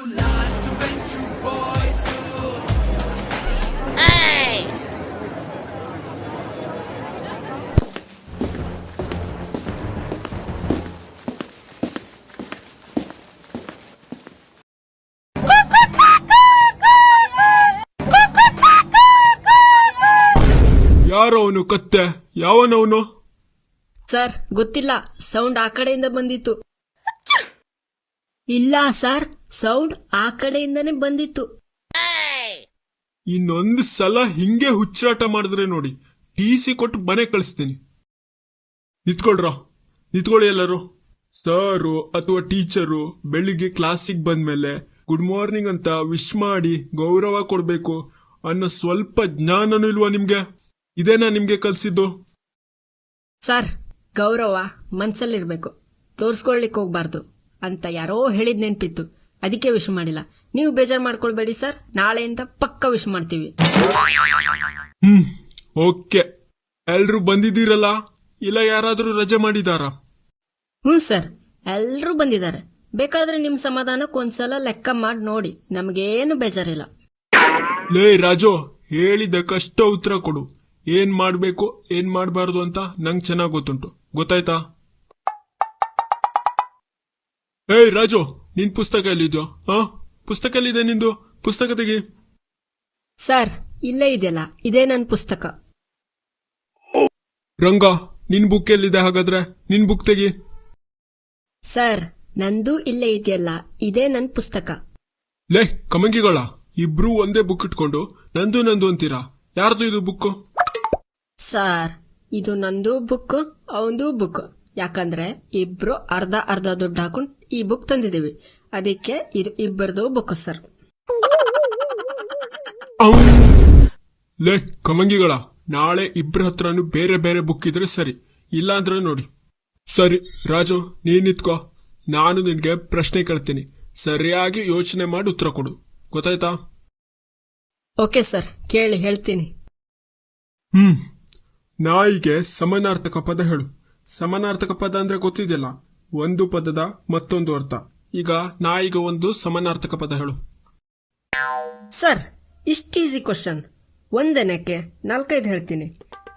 ಯಾರವನು ಕತ್ತೆ? ಯಾವನವನು? ಸರ್ ಗೊತ್ತಿಲ್ಲ, ಸೌಂಡ್ ಆ ಕಡೆಯಿಂದ ಬಂದಿತ್ತು. ಇಲ್ಲ ಸರ್, ಸೌಂಡ್ ಆ ಕಡೆಯಿಂದನೇ ಬಂದಿತ್ತು. ಇನ್ನೊಂದು ಸಲ ಹಿಂಗೆ ಹುಚ್ಚಾಟ ಮಾಡಿದ್ರೆ ನೋಡಿ, ಟಿ.ಸಿ ಕೊಟ್ಟು ಮನೆ ಕಳಿಸ್ತೀನಿ. ನಿಂತ್ಕೊಳ್ಳಿ ಎಲ್ಲರೂ. ಸರು ಅಥವಾ ಟೀಚರು ಬೆಳಿಗ್ಗೆ ಕ್ಲಾಸಿಗೆ ಬಂದ್ಮೇಲೆ ಗುಡ್ ಮಾರ್ನಿಂಗ್ ಅಂತ ವಿಶ್ ಮಾಡಿ ಗೌರವ ಕೊಡ್ಬೇಕು ಅನ್ನೋ ಸ್ವಲ್ಪ ಜ್ಞಾನನೂ ಇಲ್ವಾ ನಿಮ್ಗೆ? ಇದೇನಾ ನಿಮ್ಗೆ ಕಲ್ಸಿದ್ದು? ಸರ್, ಗೌರವ ಮನ್ಸಲ್ಲಿರ್ಬೇಕು, ತೋರ್ಸ್ಕೊಳ್ಲಿಕ್ಕೆ ಹೋಗ್ಬಾರ್ದು ಅಂತ ಯಾರೋ ಹೇಳಿದ್ ನೆನ್ಪಿತ್ತು, ಅದಕ್ಕೆ ವಿಶ್ ಮಾಡಿಲ್ಲ. ನೀವು ಬೇಜಾರು ಮಾಡ್ಕೊಳ್ಬೇಡಿ ಸರ್, ನಾಳೆಯಿಂದ ಪಕ್ಕ ವಿಶ್ ಮಾಡ್ತೀವಿ. ಓಕೆ, ಎಲ್ರು ಬಂದಿದ್ದೀರಲ್ಲ? ಇಲ್ಲ ಯಾರಾದ್ರೂ ರಜೆ ಮಾಡಿದಾರಾ? ಸರ್, ಎಲ್ರೂ ಬಂದಿದ್ದಾರೆ. ಬೇಕಾದ್ರೆ ನಿಮ್ ಸಮಾಧಾನಕ್ಕೊಂದ್ಸಲ ಲೆಕ್ಕ ಮಾಡಿ ನೋಡಿ, ನಮಗೇನು ಬೇಜಾರಿಲ್ಲ. ಲೇ ರಾಜು, ಹೇಳಿದಕ್ಕಷ್ಟ ಉತ್ತರ ಕೊಡು. ಏನ್ ಮಾಡ್ಬೇಕು ಏನ್ ಮಾಡ್ಬಾರ್ದು ಅಂತ ನಂಗೆ ಚೆನ್ನಾಗ್ ಗೊತ್ತುಂಟು, ಗೊತ್ತಾಯ್ತಾ? ಏಯ್ ರಾಜು, ನಿನ್ ಪುಸ್ತಕ ಎಲ್ಲಿದ್ಯೋ? ಪುಸ್ತಕ ಎಲ್ಲಿದೆ ನಿಂದು? ಪುಸ್ತಕ ತೆಗಿ. ಸರ್, ಇಲ್ಲೇ ಇದೆಯಲ್ಲ, ಇದೇ ನನ್ನ ಪುಸ್ತಕ. ರಂಗ, ನಿನ್ ಬುಕ್ ಎಲ್ಲಿದೆ? ಹಾಗಾದ್ರೆ ನಿನ್ ಬುಕ್ ತೆಗಿ. ಸರ್, ನಂದು ಇಲ್ಲೇ ಇದೆಯಲ್ಲ, ಇದೇ ನನ್ನ ಪುಸ್ತಕ. ಲೇ ಕಮಂಗಿಗಳ, ಇಬ್ರು ಒಂದೇ ಬುಕ್ ಇಟ್ಕೊಂಡು ನಂದು ಅಂತೀರಾ? ಯಾರ್ದು ಇದು ಬುಕ್? ಸರ್, ಇದು ನಂದು ಬುಕ್, ಅವಂದು ಬುಕ್. ಯಾಕಂದ್ರೆ ಇಬ್ರು ಅರ್ಧ ಅರ್ಧ ದುಡ್ಡು ಹಾಕೊಂಡು ಈ ಬುಕ್ ತಂದಿದ್ದೀವಿ, ಅದಕ್ಕೆ ಇದು ಇಬ್ಬರದು ಬುಕ್ ಸರ್. ಲೇ ಕಮಂಗಿಗಳ, ನಾಳೆ ಇಬ್ಬರ ಹತ್ರನು ಬೇರೆ ಬೇರೆ ಬುಕ್ ಇದ್ರೆ ಸರಿ, ಇಲ್ಲಾಂದ್ರೆ ನೋಡಿ. ಸರಿ ರಾಜು, ನೀನ್ ನಿತ್ಕೋ. ನಾನು ನಿನ್ಗೆ ಪ್ರಶ್ನೆ ಕೇಳ್ತೀನಿ, ಸರಿಯಾಗಿ ಯೋಚನೆ ಮಾಡಿ ಉತ್ತರ ಕೊಡು, ಗೊತ್ತಾಯ್ತಾ? ಓಕೆ ಸರ್, ಕೇಳಿ ಹೇಳ್ತೀನಿ. ನಾಯಿಗೆ ಸಮಾನಾರ್ಥಕ ಪದ ಹೇಳು. ಸಮಾನಾರ್ಥಕ ಪದ ಅಂದ್ರೆ ಗೊತ್ತಿದೆಯಲ್ಲ, ಒಂದು ಪದದ ಮತ್ತೊಂದು ಅರ್ಥ. ಈಗ ನಾಯಿಗೆ ಒಂದು ಸಮಾನಾರ್ಥಕ ಪದ ಹೇಳು. ಸರ್, ಇಷ್ಟ ಈಸಿ ಕ್ವಶನ್, ಒಂದೇನಕ್ಕೆ 4-5 ಹೇಳ್ತೀನಿ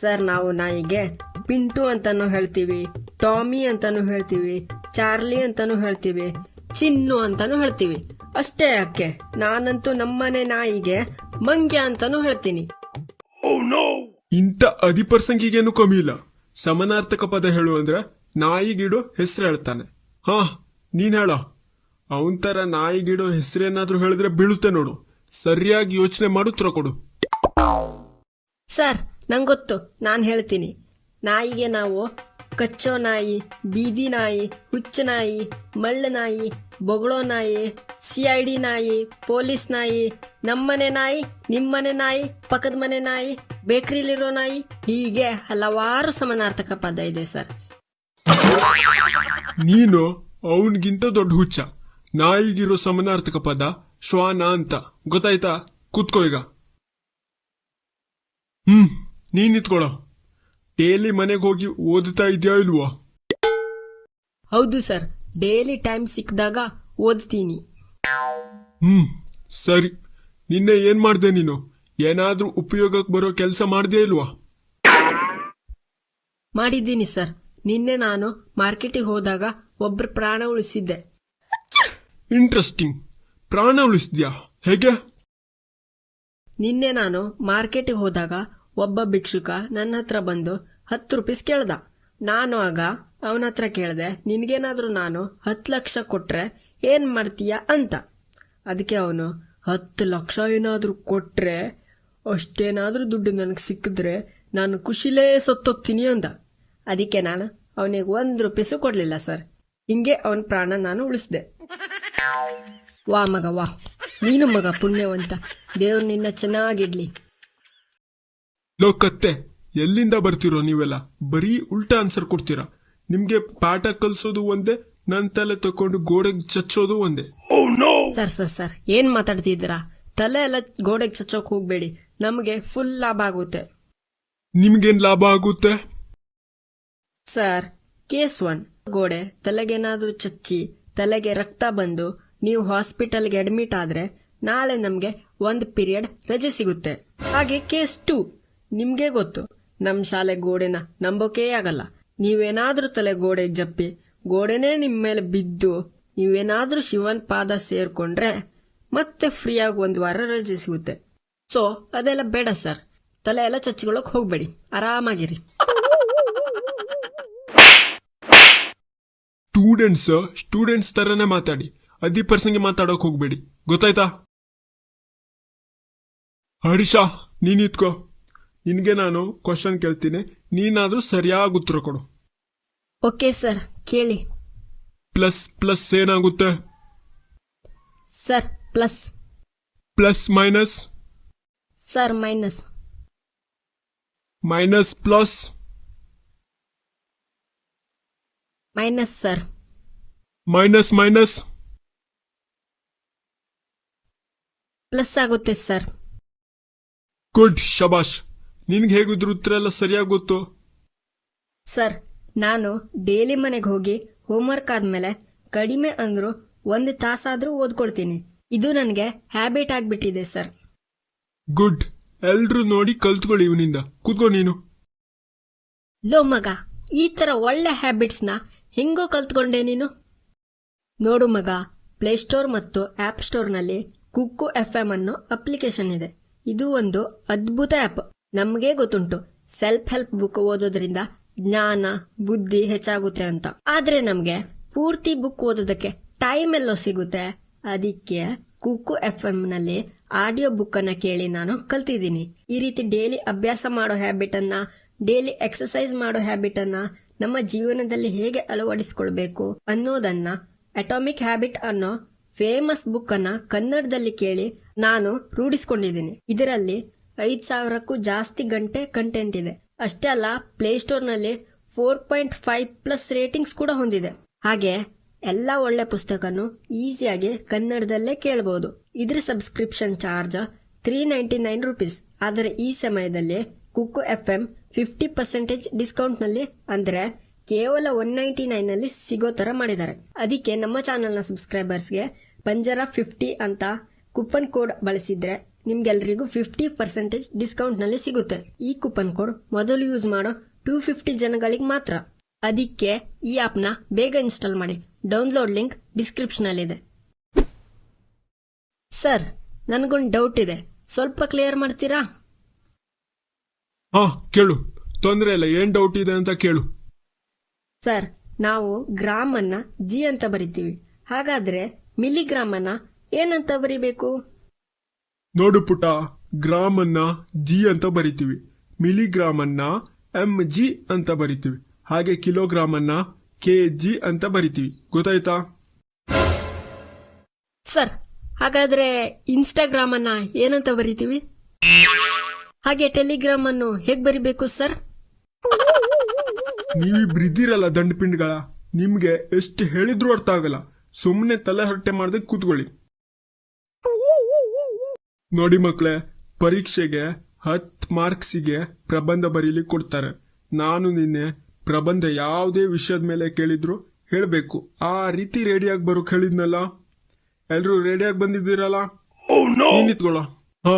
ಸರ್. ನಾವು ನಾಯಿಗೆ ಪಿಂಟು ಅಂತಾನು ಹೇಳ್ತೀವಿ, ಟಾಮಿ ಅಂತಾನು ಹೇಳ್ತೀವಿ, ಚಾರ್ಲಿ ಅಂತಾನು ಹೇಳ್ತೀವಿ, ಚಿನ್ನು ಅಂತಾನು ಹೇಳ್ತೀವಿ. ಅಷ್ಟೇ ಯಾಕೆ, ನಾನಂತೂ ನಮ್ಮನೆ ನಾಯಿಗೆ ಮಂಗ್ಯ ಅಂತಾನು ಹೇಳ್ತೀನಿ. ಇಂಥ ಅಧಿಪರ್ಸಂಗಿಗೇನು ಕಮ್ಮಿ ಇಲ್ಲ. ಸಮಾನಾರ್ಥಕ ಪದ ಹೇಳು ಅಂದ್ರೆ ನಾಯಿಗಿಡೋ ಹೆಸರು ಹೇಳ್ತಾನೆ. ನೀನ್ ಹೇಳ. ಅವನ್ ತರ ನಾಯಿಗಿಡೋ ಹೆಸರೇನಾದ್ರೂ ಹೇಳಿದ್ರೆ ಬೀಳುತ್ತೆ ನೋಡು. ಸರಿಯಾಗಿ ಯೋಚನೆ ಮಾಡು, ಉತ್ತರ ಕೊಡು. ಸರ್, ನಂಗೊತ್ತು, ನಾನು ಹೇಳ್ತೀನಿ. ನಾಯಿಗೆ ನಾವು ಕಚ್ಚೋ ನಾಯಿ, ಬೀದಿ ನಾಯಿ, ಹುಚ್ಚ ನಾಯಿ, ಮಳ್ಳ ನಾಯಿ, ಬೊಗಳೋ ನಾಯಿ, CID ನಾಯಿ, ಪೊಲೀಸ್ ನಾಯಿ, ನಮ್ಮನೆ ನಾಯಿ, ನಿಮ್ಮನೆ ನಾಯಿ, ಪಕ್ಕದ ಮನೆ ನಾಯಿ, ಬೇಕರಿಲಿರೋ ನಾಯಿ, ಹೀಗೆ ಹಲವಾರು ಸಮಾನಾರ್ಥಕ ಪದ ಇದೆ ಸರ್. ನೀನು ಅವನ್ಗಿಂತ ದೊಡ್ಡ ಹುಚ್ಚ. ನಾಯಿಗಿರೋ ಸಮಾನಾರ್ಥಕ ಪದ ಶ್ವಾನ ಅಂತ, ಗೊತ್ತಾಯ್ತಾ? ಕೂತ್ಕೋ ಈಗ. ನೀನ್ ನಿತ್ಕೊಳ್ಳೋ. ಡೈಲಿ ಮನೆಗೆ ಹೋಗಿ ಓದ್ತಾ ಇದೆಯಾ ಇಲ್ವಾ? ಹೌದು ಸರ್, ಡೈಲಿ ಟೈಮ್ ಸಿಕ್ಕಿದಾಗ ಓದ್ತೀನಿ. ಸರಿ, ನಿನ್ನೆ ಏನ್ ಮಾಡ್ದೆ ನೀನು? ಏನಾದ್ರೂ ಉಪಯೋಗಕ್ಕೆ ಬರೋ ಕೆಲಸ ಮಾಡ್ದೇ ಇಲ್ವಾ? ಮಾಡಿದ್ದೀನಿ ಸರ್. ನಿನ್ನೆ ನಾನು ಮಾರ್ಕೆಟಿಗೆ ಹೋದಾಗ ಒಬ್ಬರ ಪ್ರಾಣ ಉಳಿಸಿದ್ದೆ. ಇಂಟ್ರೆಸ್ಟಿಂಗ್. ಪ್ರಾಣ ಉಳಿಸಿದ್ಯಾ? ಹೇಗೆ? ನಿನ್ನೆ ನಾನು ಮಾರ್ಕೆಟಿಗೆ ಹೋದಾಗ ಒಬ್ಬ ಭಿಕ್ಷುಕ ನನ್ನ ಹತ್ರ ಬಂದು 10 ರೂಪೀಸ್ ಕೇಳ್ದ. ನಾನು ಆಗ ಅವನ ಹತ್ರ ಕೇಳ್ದೆ, ನಿನ್ಗೇನಾದ್ರೂ ನಾನು 10 ಲಕ್ಷ ಕೊಟ್ರೆ ಏನ್ ಮಾಡ್ತೀಯ ಅಂತ. ಅದಕ್ಕೆ ಅವನು 10 ಲಕ್ಷ ಏನಾದ್ರೂ ಕೊಟ್ರೆ, ಅಷ್ಟೇನಾದ್ರೂ ದುಡ್ಡು ನನಗೆ ಸಿಕ್ಕಿದ್ರೆ ನಾನು ಖುಷಿಲೇ ಸತ್ತೋಗ್ತೀನಿ ಅಂದ. ಅದಕ್ಕೆ ನಾನು ಅವನಿಗೆ 1 ರೂಪೀಸು ಕೊಡ್ಲಿಲ್ಲ ಸರ್. ಹಿಂಗೆ ಅವನ ಪ್ರಾಣ ನಾನು ಉಳಿಸ್ದೆ. ವಾ ಮಗ ವಾ, ನೀನು ಮಗ ಪುಣ್ಯವಂತ. ದೇವ್ರು ನಿನ್ನ ಚೆನ್ನಾಗಿಡ್ಲಿ. ಕತ್ತೆ, ಎಲ್ಲಿಂದ ಬರ್ತಿರೋ ನೀವೆಲ್ಲ? ಬರೀ ಉಲ್ಟಾ ಆನ್ಸರ್ ಕೊಡ್ತೀರಾ. ನಿಮ್ಗೆ ಪಾಠ ಕಲ್ಸೋದು ಒಂದೇ, ನನ್ ತಲೆ ತಕೊಂಡು ಗೋಡೆಗೆ ಚಚ್ಚೋದು ಒಂದೇ. ಸರ್ ಸರ್ ಸರ್, ಏನ್ ಮಾತಾಡ್ತಿದ್ದೀರಾ? ತಲೆ ಎಲ್ಲ ಗೋಡೆಗೆ ಚಚ್ಚೋಕ್ ಹೋಗ್ಬೇಡಿ, ನಮಗೆ ಫುಲ್ ಲಾಭ ಆಗುತ್ತೆ. ನಿಮ್ಗೇನ್ ಲಾಭ ಆಗುತ್ತೆ? ಸರ್, ಕೇಸ್ 1, ಗೋಡೆ ತಲೆಗೇನಾದ್ರೂ ಚಚ್ಚಿ ತಲೆಗೆ ರಕ್ತ ಬಂದು ನೀವು ಹಾಸ್ಪಿಟಲ್ಗೆ ಅಡ್ಮಿಟ್ ಆದ್ರೆ ನಾಳೆ ನಮಗೆ 1 ಪೀರಿಯಡ್ ರಜೆ ಸಿಗುತ್ತೆ. ಹಾಗೆ ಕೇಸ್ 2 ನಿಮ್ಗೆ ಗೊತ್ತು, ನಮ್ ಶಾಲೆ ಗೋಡೆನ ನಂಬೋಕೆ ಆಗಲ್ಲ. ನೀವೇನಾದ್ರೂ ತಲೆ ಗೋಡೆ ಜಪ್ಪಿ ಗೋಡೆನೇ ನಿಮ್ ಮೇಲೆ ಬಿದ್ದು ನೀವೇನಾದ್ರೂ ಶಿವನ್ ಪಾದ ಸೇರ್ಕೊಂಡ್ರೆ ಮತ್ತೆ ಫ್ರೀಯಾಗಿ 1 ವಾರ ರಜೆ ಸಿಗುತ್ತೆ. ಸೊ ಅದೆಲ್ಲ ಬೇಡ ಸರ್, ತಲೆ ಎಲ್ಲ ಚಚ್ಕೊಳ್ಳೋಕೆ ಹೋಗ್ಬೇಡಿ, ಆರಾಮಾಗಿರಿ. ಸ್ಟೂಡೆಂಟ್ಸ್ ತರನೇ ಮಾತಾಡಿ, 10% ಮಾತಾಡೋಕ್ ಹೋಗ್ಬೇಡಿ, ಗೊತ್ತಾಯ್ತಾ? ಹರೀಶಾ, ನೀನ್ ಇತ್ಕೋ. ನಿನ್ಗೆ ನಾನು ಕ್ವಶನ್ ಕೇಳ್ತೀನಿ, ನೀನಾದ್ರೂ ಸರಿಯಾಗಿ ಉತ್ತರ ಕೊಡು. ಓಕೆ ಸರ್, ಕೇಳಿ. ಪ್ಲಸ್ ಏನಾಗುತ್ತೆ? Sir plus. Plus minus? Sir minus. Minus plus? Minus sir. Minus plus ಆಗುತ್ತೆ ಸರ್. ಗುಡ್, ಶಬಾಷ್. ನಿನ್ಗೆ ಹೇಗಿದ್ರು ಉತ್ತರ ಎಲ್ಲ ಸರಿಯಾಗಿ ಗೊತ್ತು. ಸರ್, ನಾನು ಡೈಲಿ ಮನೆಗೆ ಹೋಗಿ ಹೋಮ್ವರ್ಕ್ ಆದ್ಮೇಲೆ ಕಡಿಮೆ ಅಂದ್ರೂ 1 ತಾಸಾದ್ರೂ ಓದ್ಕೊಳ್ತೀನಿ. ಇದು ನನಗೆ ಹ್ಯಾಬಿಟ್ ಆಗ್ಬಿಟ್ಟಿದೆ ಸರ್. ಗುಡ್, ಎಲ್ರು ನೋಡಿ ಕಲ್ತ್ಕೊಳ್ಳಿ ಇವನಿಂದ. ಕೂತ್ಕೋ ನೀನು. ಲೋ ಮಗ, ಈ ತರ ಒಳ್ಳೆ ಹ್ಯಾಬಿಟ್ಸ್ನ ಹೆಂಗೋ ಕಲ್ತ್ಕೊಂಡೆ ನೀನು? ನೋಡು ಮಗ, ಪ್ಲೇಸ್ಟೋರ್ ಮತ್ತು ಆಪ್ ಸ್ಟೋರ್ನಲ್ಲಿ ಕುಕ್ಕು FM ಅನ್ನೋ ಅಪ್ಲಿಕೇಶನ್ ಇದೆ. ಇದು ಒಂದು ಅದ್ಭುತ ಆಪ್. ನಮ್ಗೆ ಗೊತ್ತುಂಟು ಸೆಲ್ಫ್ ಹೆಲ್ಪ್ ಬುಕ್ ಓದೋದ್ರಿಂದ ಜ್ಞಾನ ಬುದ್ಧಿ ಹೆಚ್ಚಾಗುತ್ತೆ ಅಂತ. ಆದ್ರೆ ನಮ್ಗೆ ಪೂರ್ತಿ ಬುಕ್ ಓದೋದಕ್ಕೆ ಟೈಮ್ ಎಲ್ಲೋ ಸಿಗುತ್ತೆ. ಅದಕ್ಕೆ ಕುಕ್ಕು FM ನಲ್ಲಿ ಆಡಿಯೋ ಬುಕ್ ಅನ್ನ ಕೇಳಿ ನಾನು ಕಲ್ತಿದ್ದೀನಿ. ಈ ರೀತಿ ಡೈಲಿ ಅಭ್ಯಾಸ ಮಾಡೋ ಹ್ಯಾಬಿಟ್ ಅನ್ನ, ಡೈಲಿ ಎಕ್ಸರ್ಸೈಸ್ ಮಾಡೋ ಹ್ಯಾಬಿಟ್ ಅನ್ನ ನಮ್ಮ ಜೀವನದಲ್ಲಿ ಹೇಗೆ ಅಳವಡಿಸಿಕೊಳ್ಬೇಕು ಅನ್ನೋದನ್ನ ಅಟಾಮಿಕ್ ಹ್ಯಾಬಿಟ್ ಅನ್ನೋ ಫೇಮಸ್ ಬುಕ್ ಅನ್ನ ಕನ್ನಡದಲ್ಲಿ ಕೇಳಿ ನಾನು ರೂಢಿಸಿಕೊಂಡಿದ್ದೀನಿ. ಇದರಲ್ಲಿ 5,000ಕ್ಕೂ ಜಾಸ್ತಿ ಗಂಟೆ ಕಂಟೆಂಟ್ ಇದೆ. ಅಷ್ಟೇ ಅಲ್ಲ, ಪ್ಲೇಸ್ಟೋರ್ ನಲ್ಲಿ 4.5+ ರೇಟಿಂಗ್ಸ್ ಕೂಡ ಹೊಂದಿದೆ. ಹಾಗೆ ಎಲ್ಲ ಒಳ್ಳೆ ಪುಸ್ತಕನು ಈಸಿಯಾಗಿ ಕನ್ನಡದಲ್ಲೇ ಕೇಳಬಹುದು. ಇದ್ರ ಸಬ್ಸ್ಕ್ರಿಪ್ಷನ್ ಚಾರ್ಜ್ 399 ರುಪೀಸ್. ಆದರೆ ಈ ಸಮಯದಲ್ಲಿ ಕುಕ್ಕು FM 50% ಡಿಸ್ಕೌಂಟ್ ನಲ್ಲಿ, ಅಂದ್ರೆ ಕೇವಲ 199 ನಲ್ಲಿ ಸಿಗೋ ತರ ಮಾಡಿದ್ದಾರೆ. ಅದಕ್ಕೆ ನಮ್ಮ ಚಾನೆಲ್ ನ ಸಬ್ಸ್ಕ್ರೈಬರ್ಸ್ಗೆ ಪಂಜರ 50 ಅಂತ ಕೂಪನ್ ಕೋಡ್ ಬಳಸಿದ್ರೆ ನಿಮ್ಗೆಲ್ರಿಗೂ 50% ಡಿಸ್ಕೌಂಟ್ ನಲ್ಲಿ ಸಿಗುತ್ತೆ. ಈ ಕೂಪನ್ ಕೋಡ್ ಮೊದಲು ಯೂಸ್ ಮಾಡೋ 250 ಜನಗಳಿಗೆ ಮಾತ್ರ. ಅದಕ್ಕೆ ಈ ಆಪ್ ನ ಬೇಗ ಇನ್ಸ್ಟಾಲ್ ಮಾಡಿ. ಡೌನ್ಲೋಡ್ ಲಿಂಕ್ ಡಿಸ್ಕ್ರಿಪ್ಷನ್ ಅಲ್ಲಿ ಇದೆ. ಸರ್, ನನ್ಗೊಂದು ಡೌಟ್ ಇದೆ, ಸ್ವಲ್ಪ ಕ್ಲಿಯರ್ ಮಾಡ್ತೀರಾ? ಹಾ, ಕೇಳು. ತೊಂದ್ರೆ ಇಲ್ಲ, ಏನ್ ಡೌಟ್ ಇದೆ ಅಂತ ಕೇಳು. ಸರ್, ನಾವು ಗ್ರಾಮ್ ಅನ್ನ G ಅಂತ ಬರಿತೀವಿ. ಹಾಗಾದ್ರೆ ಮಿಲಿಗ್ರಾಮ್ ಅನ್ನ ಏನಂತ ಬರಿಬೇಕು? ನೋಡು ಪುಟ, ಗ್ರಾಮ್ ಅನ್ನ G ಅಂತ ಬರಿತೀವಿ, ಮಿಲಿಗ್ರಾಮ್ ಅನ್ನ mg ಅಂತ ಬರಿತೀವಿ, ಹಾಗೆ ಕಿಲೋಗ್ರಾಮ್ ಅನ್ನ kg ಅಂತ ಬರಿತೀವಿ. ಗೊತ್ತಾಯ್ತಾ? ಸರ್, ಹಾಗಾದ್ರೆ ಇನ್ಸ್ಟಾಗ್ರಾಮ್ ಅನ್ನ ಏನಂತ ಬರಿತೀವಿ? ಹಾಗೆ ಟೆಲಿಗ್ರಾಮ್ ಅನ್ನು ಹೇಗ್ ಬರಿಬೇಕು ಸರ್? ನೀವಿಬ್ರಿದ್ದೀರಲ್ಲ ದಂಡಪಿಂಡ್ಗಳ, ನಿಮ್ಗೆ ಎಷ್ಟು ಹೇಳಿದ್ರು ಅರ್ಥ ಆಗಲ್ಲ. ಸುಮ್ಮನೆ ತಲೆ ಹರಟೆ ಮಾಡದೆ ಕೂತ್ಕೊಳ್ಳಿ. ನೋಡಿ ಮಕ್ಳೇ, ಪರೀಕ್ಷೆಗೆ 10 ಮಾರ್ಕ್ಸಿಗೆ ಪ್ರಬಂಧ ಬರೀಲಿಕ್ಕೆ ಕೊಡ್ತಾರೆ. ನಾನು ನಿನ್ನೆ ಪ್ರಬಂಧ ಯಾವುದೇ ವಿಷಯದ ಮೇಲೆ ಕೇಳಿದ್ರು ಹೇಳ್ಬೇಕು. ಆ ರೀತಿ ರೆಡಿಯಾಗಿ ಬರೋಕ್ ಹೇಳಿದ್ನಲ್ಲ. ಎಲ್ರು ರೆಡಿಯಾಗಿ ಬಂದಿದ್ದೀರಲ್ಲ? ನೀನ್ ನಿಂತ್ಕೊಳ್ಳೋ. ಹಾ,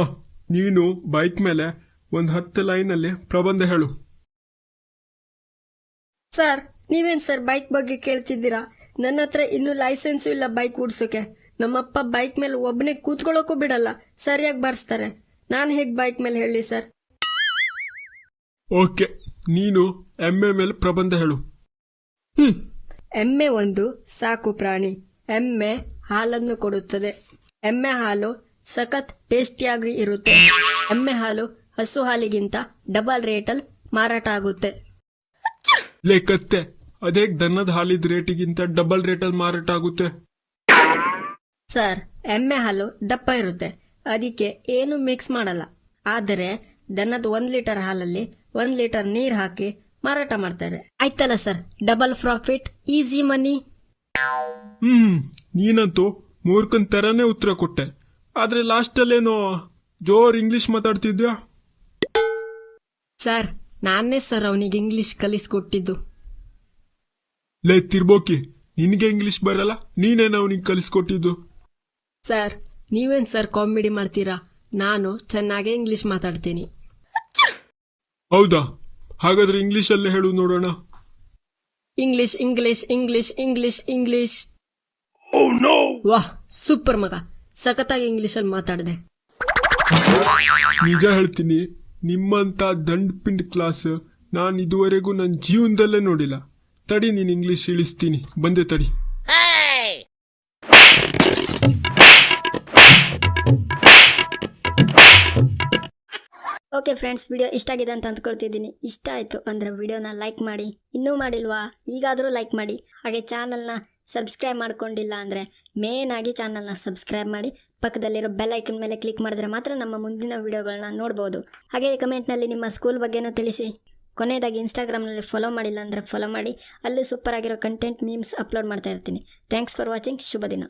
ನೀನು ಬೈಕ್ ಮೇಲೆ 10 ಲೈನಲ್ಲಿ ಪ್ರಬಂಧ ಹೇಳು. ಸರ್, ನೀವೇನ್ ಸರ್ ಬೈಕ್ ಬಗ್ಗೆ ಕೇಳ್ತಿದ್ದೀರಾ? ನನ್ನ ಹತ್ರ ಇನ್ನೂ ಲೈಸೆನ್ಸು ಇಲ್ಲ ಬೈಕ್ ಓಡಿಸೋಕೆ. ನಮ್ಮಪ್ಪ ಬೈಕ್ ಮೇಲೆ ಒಬ್ಬನೇ ಕೂತ್ಕೊಳ್ಳೋಕು ಬಿಡಲ್ಲ, ಸರಿಯಾಗಿ ಬರ್ಸ್ತಾರೆ. ನಾನು ಹೇಗ್ ಬೈಕ್ ಮೇಲೆ ಹೇಳಿ ಸರ್? ಓಕೆ, ನೀನು ಎಮ್ಮೆ ಮೇಲೆ ಪ್ರಬಂಧ ಹೇಳು. ಎಮ್ಮೆ ಒಂದು ಸಾಕು ಪ್ರಾಣಿ. ಎಮ್ಮೆ ಹಾಲನ್ನು ಕೊಡುತ್ತದೆ. ಎಮ್ಮೆ ಹಾಲು ಸಖತ್ ಟೇಸ್ಟಿಯಾಗಿ ಇರುತ್ತೆ. ಎಮ್ಮೆ ಹಾಲು ಹಸು ಹಾಲಿಗಿಂತ ಡಬಲ್ ರೇಟಲ್ಲಿ ಮಾರಾಟ ಆಗುತ್ತೆ. ಲೇಕತ್ತೆ, ಅದೇ ದನದ ಹಾಲಿದ ರೇಟಿಗಿಂತ ಡಬಲ್ ರೇಟಲ್ಲಿ ಮಾರಾಟ ಆಗುತ್ತೆ. ಸರ್, ಎಮ್ಮೆ ಹಾಲು ದಪ್ಪ ಇರುತ್ತೆ, ಅದಕ್ಕೆ ಏನು ಮಿಕ್ಸ್ ಮಾಡಲ್ಲ. ಆದರೆ ದನದ 1 ಲೀಟರ್ ಹಾಲಲ್ಲಿ 1 ಲೀಟರ್ ನೀರ್ ಹಾಕಿ ಮಾರಾಟ ಮಾಡ್ತಾರೆ. ಆಯ್ತಲ್ಲ sir, double profit, easy money. ನೀನಂತೂ ಮೂರ್ಖನ್ ತರಾನೇ ಉತ್ತರ ಕೊಟ್ಟೆ. ಆದ್ರೆ ಲಾಸ್ಟಲ್ಲೇನೋ ಜೋರ್ ಇಂಗ್ಲಿಷ್ ಮಾತಾಡ್ತಿದ್ಯಾ? ಸರ್, ನಾನೇ ಸರ್ ಅವನಿಗೆ ಇಂಗ್ಲಿಷ್ ಕಲಿಸ್ಕೊಟ್ಟಿದ್ದು. ಲೇ ತಿರ್ಬೋಕಿ, ನಿನ್ಗೆ ಇಂಗ್ಲಿಷ್ ಬರಲ್ಲ, ನೀನೇನ ಅವನಿಗೆ ಕಲಿಸ್ಕೊಟ್ಟಿದ್ದು? ಸರ್ ನೀವೇನು ಸರ್ ಕಾಮಿಡಿ ಮಾಡ್ತೀರಾ? ನಾನು ಚೆನ್ನಾಗೇ ಇಂಗ್ಲಿಷ್ ಮಾತಾಡ್ತೀನಿ. ಹೌದಾ? ಹಾಗಾದ್ರೆ ಇಂಗ್ಲಿಷಲ್ಲೇ ಹೇಳು ನೋಡೋಣ. English English English English English. ವಾಹ್, ಸೂಪರ್ ಮಗ, ಸಖತ್ತಾಗಿ ಇಂಗ್ಲಿಷಲ್ಲಿ ಮಾತಾಡಿದೆ. ನಿಜ ಹೇಳ್ತೀನಿ, ನಿಮ್ಮಂತ ದಂಡ್ ಪಿಂಡ್ ಕ್ಲಾಸ್ ನಾನು ಇದುವರೆಗೂ ನನ್ನ ಜೀವನದಲ್ಲೇ ನೋಡಿಲ್ಲ. ತಡಿ, ನೀನು ಇಂಗ್ಲಿಷ್ ಇಳಿಸ್ತೀನಿ, ಬಂದೆ ತಡಿ. ಓಕೆ ಫ್ರೆಂಡ್ಸ್, ವಿಡಿಯೋ ಇಷ್ಟ ಆಗಿದೆ ಅಂತ ಅಂದ್ಕೊಳ್ತಿದ್ದೀನಿ. ಇಷ್ಟ ಆಯಿತು ಅಂದರೆ ವಿಡಿಯೋನ ಲೈಕ್ ಮಾಡಿ. ಇನ್ನೂ ಮಾಡಿಲ್ವಾ? ಈಗಾದರೂ ಲೈಕ್ ಮಾಡಿ. ಹಾಗೆ ಚಾನಲ್ನ ಸಬ್ಸ್ಕ್ರೈಬ್ ಮಾಡ್ಕೊಂಡಿಲ್ಲ ಅಂದರೆ ಮೇನ್ ಆಗಿ ಚಾನಲ್ನ ಸಬ್ಸ್ಕ್ರೈಬ್ ಮಾಡಿ. ಪಕ್ಕದಲ್ಲಿರೋ ಬೆಲ್ ಐಕನ್ ಮೇಲೆ ಕ್ಲಿಕ್ ಮಾಡಿದ್ರೆ ಮಾತ್ರ ನಮ್ಮ ಮುಂದಿನ ವಿಡಿಯೋಗಳನ್ನ ನೋಡ್ಬೋದು. ಹಾಗೆ ಕಮೆಂಟ್ನಲ್ಲಿ ನಿಮ್ಮ ಸ್ಕೂಲ್ ಬಗ್ಗೆನೂ ತಿಳಿಸಿ. ಕೊನೆಯದಾಗಿ ಇನ್ಸ್ಟಾಗ್ರಾಮ್ನಲ್ಲಿ ಫಾಲೋ ಮಾಡಿಲ್ಲ ಅಂದರೆ ಫಾಲೋ ಮಾಡಿ. ಅಲ್ಲಿ ಸೂಪರ್ ಆಗಿರೋ ಕಂಟೆಂಟ್ ಮೀಮ್ಸ್ ಅಪ್ಲೋಡ್ ಮಾಡ್ತಾ ಇರ್ತೀನಿ. Thanks for watching. ಶುಭ ದಿನ.